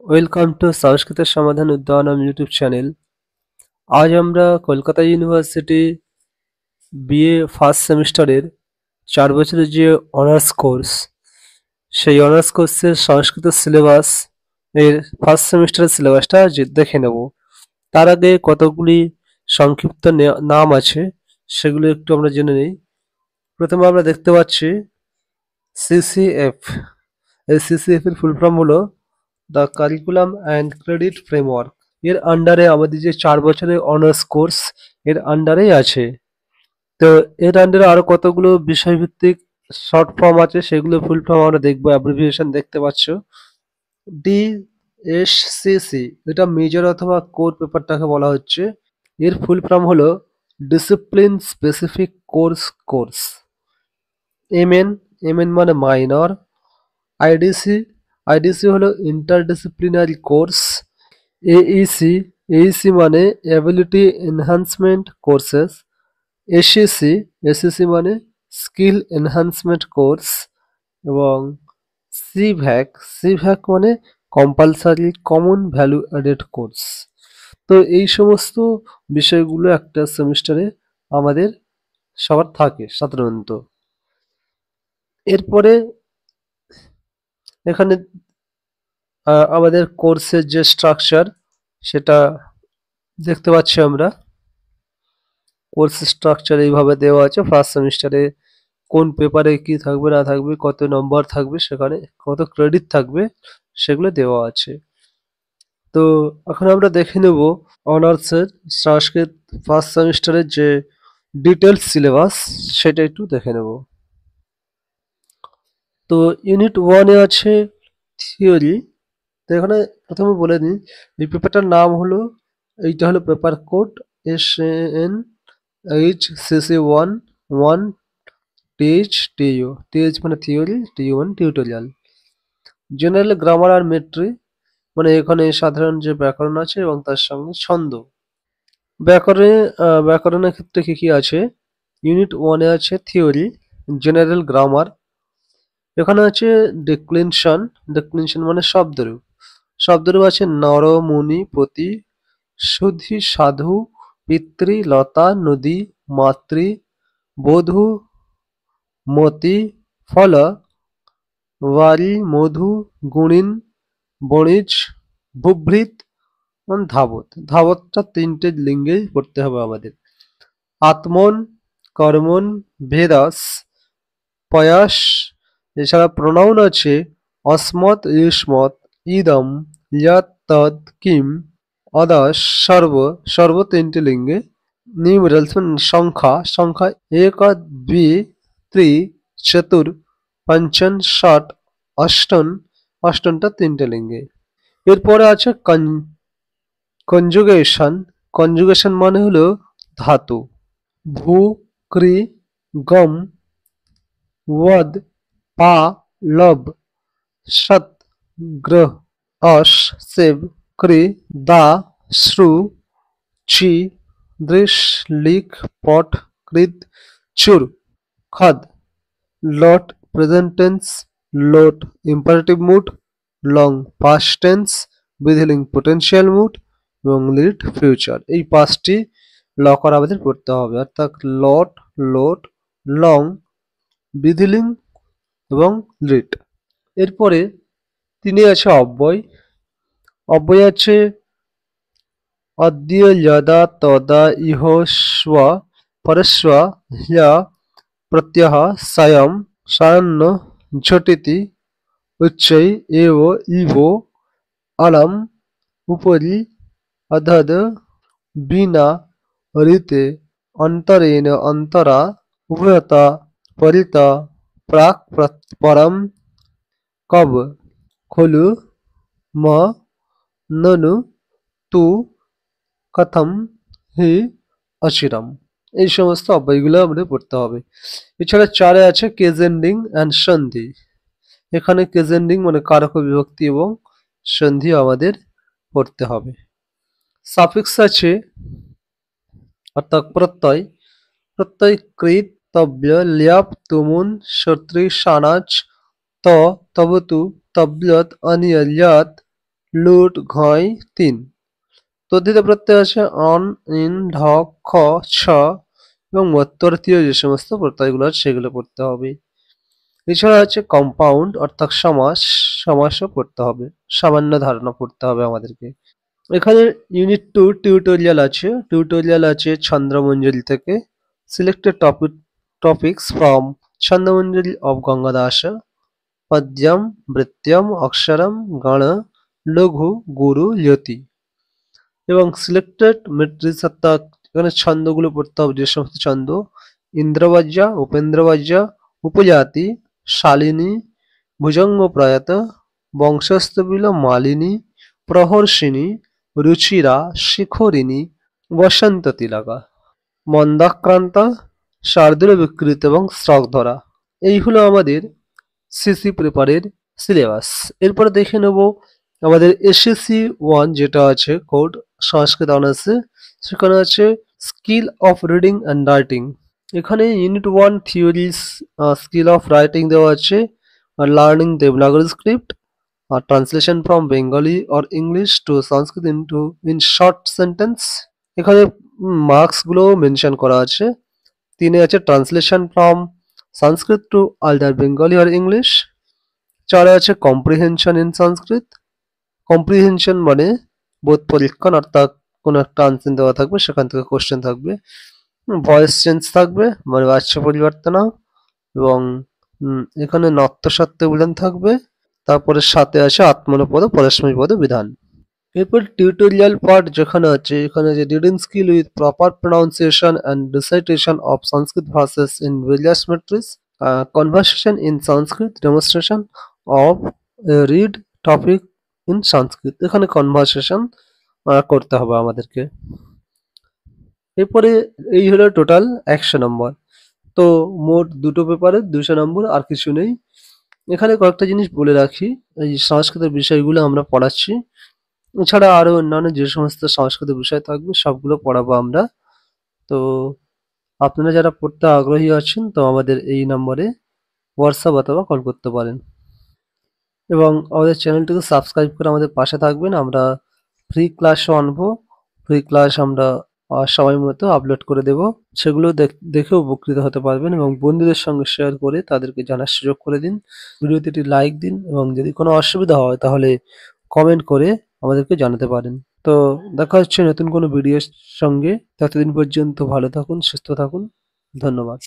Welcome to সংস্কৃত সমাধান উদ্যানম YouTube channel. আজ আমরা কলকাতা ইউনিভার্সিটি বিএ ফার্স্ট সেমিস্টারের 4 বছরের যে অনার্স কোর্স, সেই অনার্স কোর্সের সংস্কৃত সিলেবাস এর ফার্স্ট সেমিস্টারের সিলেবাসটা দেখে নেব। তার আগে কতগুলি সংক্ষিপ্ত নাম আছে, সেগুলো একটু আমরা জেনে নিই। প্রথমে আমরা দেখতে পাচ্ছি সিসিএফ। এই সিসিএফ এর ফুল ফর্ম হলো the curriculum and credit framework. এর আন্ডারে আমাদের যে 4 বছরের অনার্স কোর্স এর আন্ডারেই আছে। তো এর আন্ডারে আরো কতগুলো বিষয়ভিত্তিক শর্ট ফর্ম আছে, সেগুলো ফুল ফর্ম আমরা দেখবো। অ্যাব্রিভিয়েশন দেখতে পাচ্ছ, ডিএসসিসি, এটা মেজর অথবা কোর পেপারটাকে বলা হচ্ছে। এর ফুল ফর্ম হলো discipline specific course. MN, MN মানে মাইনর। আইডিসি, আইডিসি হলো ইন্টারডিসিপ্লিনারি কোর্স। এইসি, এইসি মানে ability enhancement courses. SEC, SEC মানে স্কিল এনহান্সমেন্ট কোর্স। এবং সিভ্যাক, সিভ্যাক মানে compulsory common value added course. তো এই সমস্ত বিষয়গুলো একটা সেমিস্টারে আমাদের সবার থাকে সাধারণত। এরপরে এখানে আমাদের কোর্সের যে স্ট্রাকচার সেটা দেখতে পাচ্ছি আমরা। কোর্স স্ট্রাকচার এইভাবে দেওয়া আছে। ফার্স্ট সেমিস্টারে কোন পেপারে কি থাকবে না থাকবে, কত নম্বর থাকবে, সেখানে কত ক্রেডিট থাকবে, সেগুলো দেওয়া আছে। তো এখন আমরা দেখে নেব অনার্সের সংস্কৃত ফার্স্ট সেমিস্টারের যে ডিটেলস সিলেবাস, সেটা একটু দেখে নেব। তো ইউনিট 1-এ আছে থিওরি। তো এখানে প্রথমে বলে নিই, এই পেপারটার নাম হলো, এইটা হলো paper code SANHCC1 TH TH মানে থিওরি, TU মানে টিউটোরিয়াল। জেনারেল গ্রামার আর মেট্রি, মানে এখানে সাধারণ যে ব্যাকরণ আছে এবং তার সঙ্গে ছন্দ। ব্যাকরণের ক্ষেত্রে কি কি আছে? ইউনিট 1-এ আছে থিওরি, জেনারেল গ্রামার। এখানে আছে ডিক্লিনশন, ডিক্লিনশন মানে শব্দরূপ। শব্দরূপ আছে নর, মুনি, পতি, সুধী, সাধু, পিতৃ, লতা, নদী, মাতৃ, বধূ, মতি, ফল, বারি, মধু, গুণিন, বণিজ, ভূভৃৎ এবং ধাবত। ধাবতটা 3টে লিঙ্গেই পড়তে হবে আমাদের। আত্মন, কর্মণ, ভেদাস, পয়াস। এছাড়া প্রোনাউন আছে অস্মৎ, ইস্মৎ, ইদম, ইয়ৎ, তৎ, কিম, অদাস, সর্ব। সর্ব 3টে লিঙ্গে। নিউমেরালস মানে সংখ্যা, সংখ্যা এক, দ্বি, ত্রি, চতুর, পঞ্চন, ষট, অষ্টন। অষ্টনটা 3টে লিঙ্গে। এরপরে আছে কনজুগেশন। কনজুগেশন মানে হলো ধাতু। ভূ, ক্রি, গম, ওয়াদ, পা, লব, সৎ, গ্রহ, অস, সেব, ক্রি, দা, শ্রু, ছি, দৃশ, লিখ, পট, কৃত, চুর, খদ। লট প্রেজেন্ট টেন্স, লোট ইম্পারেটিভ মুড, লং পাস্ট টেন্স, বিধিলিং পোটেনশিয়াল মুড এবং লিড ফিউচার। এই 5টি ল করা আমাদের পড়তে হবে, অর্থাৎ লট, লোট, লং, বিধিলিং এবং লিড। এরপরে 3-এ আছে অব্যয়। অব্যয় আছে অদ্য, যদা, তদা, ইহ, স্ব, পরস্ব, হ্য, প্রত্যহ, সায়ং, সায়ান্ন, ঝটিতি, উচ্চৈ, এব, ইব, অলম, উপরি, অধদ, বিনা, ঋতে, অন্তরেণ, অন্তরা, উভয়তা, পরিতা, প্রাক, পরম, কব, খলু, ম, ননু, তু, কথম, হি, অচিরম। এই সমস্ত অব্যয়গুলো আমাদের পড়তে হবে। এছাড়া 4-এ আছে কেজ এন্ডিং অ্যান্ড সন্ধি। এখানে কেজ এন্ডিং মানে কারক বিভক্তি এবং সন্ধি আমাদের পড়তে হবে। সাফিক্স আছে অর্থাৎ প্রত্যয়। প্রত্যয় কৃত, তব্য, ল্যাপ, তুমুন, শর্তৃ, সানাচ, ত, তবতু, তব্যত, অনিয়, ল্যত, লুট, ঘয়, তিন। তদ্ধিত প্রত্যয় আছে অন, ইন, ঢ, খ, ছ এবং মধ্যবর্তীয় যে সমস্ত প্রত্যয়গুলো আছে সেগুলো পড়তে হবে। এছাড়া আছে কম্পাউন্ড অর্থাৎ সমাস, সমাসও পড়তে হবে, সামান্য ধারণা পড়তে হবে আমাদেরকে। এখানে ইউনিট 2 টিউটোরিয়াল আছে ছন্দ্রমঞ্জরি থেকে। Selected topics from Chhandomanjari of Gangadas, পদ্যম, বৃত্যম, অক্ষরম, গণ, লঘু, গুরু, যতি। এবং সিলেক্টেড মেট্রিক্স অর্থাৎ এখানে ছন্দগুলো পড়তে হবে, যে সমস্ত ছন্দ: ইন্দ্রবাজ্য, উপেন্দ্রবাজ্য, উপজাতি, শালিনী, ভুজঙ্গ প্রয়াত, বংশস্তবিল, মালিনী, প্রহর্ষিণী, রুচিরা, শিখরিণী, বসন্ত তিলকা, মন্দাক্রান্তা, শার্দুল বিকৃত এবং স্ট্রকধরা। এই হলো আমাদের সিসি প্রেপারের সিলেবাস। এরপরে দেখে নেব আমাদের এসএসসি 1 যেটা আছে কোড সংস্কৃত অনার্সে, সেখানে আছে skill of reading and writing. এখানে unit 1 theories, skill of writing দেওয়া আছে, আর লার্নিং দেবনাগরী স্ক্রিপ্ট, আর translation from Bengali or English to Sanskrit in short sentence. এখানে মার্কসগুলো মেনশন করা আছে। 3 আছে translation from Sanskrit to either Bengali or English. 4 আছে কম্প্রিহেনশন ইন সংস্কৃত। কম্প্রিহেনশন মানে বোধ পরীক্ষণ, অর্থাৎ কোনো একটা আনসার দেওয়া থাকবে, সেখান থেকে কোশ্চেন থাকবে। ভয়েস চেঞ্জ থাকবে মানে বাচ্য পরিবর্তন, এবং এখানে নত্য সত্য বিধান থাকবে। তারপরে সাথে আছে আত্মনপদ, পরস্মৈপদ বিধান। এরপর টিউটোরিয়াল পার্ট যেখানে আছে, এখানে যে reading skill with proper pronunciation and recitation of Sanskrit verses in various metrics, conversation in Sanskrit, demonstration of read topic in Sanskrit. এখানে কনভারসেশন করতে হবে আমাদেরকে। এরপরে এই হলো টোটাল 100 নম্বর। তো মোট দুটো পেপারে 200 নম্বর, আর কিছু নেই। এখানে কয়েকটা জিনিস বলে রাখি, এই সংস্কৃতের বিষয়গুলো আমরা পড়াচ্ছি, এছাড়া আরো অন্যান্য যে সমস্ত সংস্কৃত বিষয় থাকবে সবগুলো পড়াবো আমরা। তো আপনারা যারা পড়তে আগ্রহী আছেন তো আমাদের এই নম্বরে হোয়াটসঅ্যাপ অথবা কল করতে পারেন, এবং আমাদের চ্যানেলটিকে সাবস্ক্রাইব করে আমাদের পাশে থাকবেন। আমরা ফ্রি ক্লাসও আনবো, ফ্রি ক্লাস আমরা সময় মতো আপলোড করে দেব, সেগুলো দেখে উপকৃত হতে পারবেন, এবং বন্ধুদের সঙ্গে শেয়ার করে তাদেরকে জানার সুযোগ করে দিন। ভিডিওতে একটি লাইক দিন, এবং যদি কোনো অসুবিধা হয় তাহলে কমেন্ট করে আমাদেরকে জানাতে পারেন। তো দেখা হচ্ছে নতুন কোনো ভিডিওর সঙ্গে। ততদিন পর্যন্ত ভালো থাকুন, সুস্থ থাকুন। ধন্যবাদ।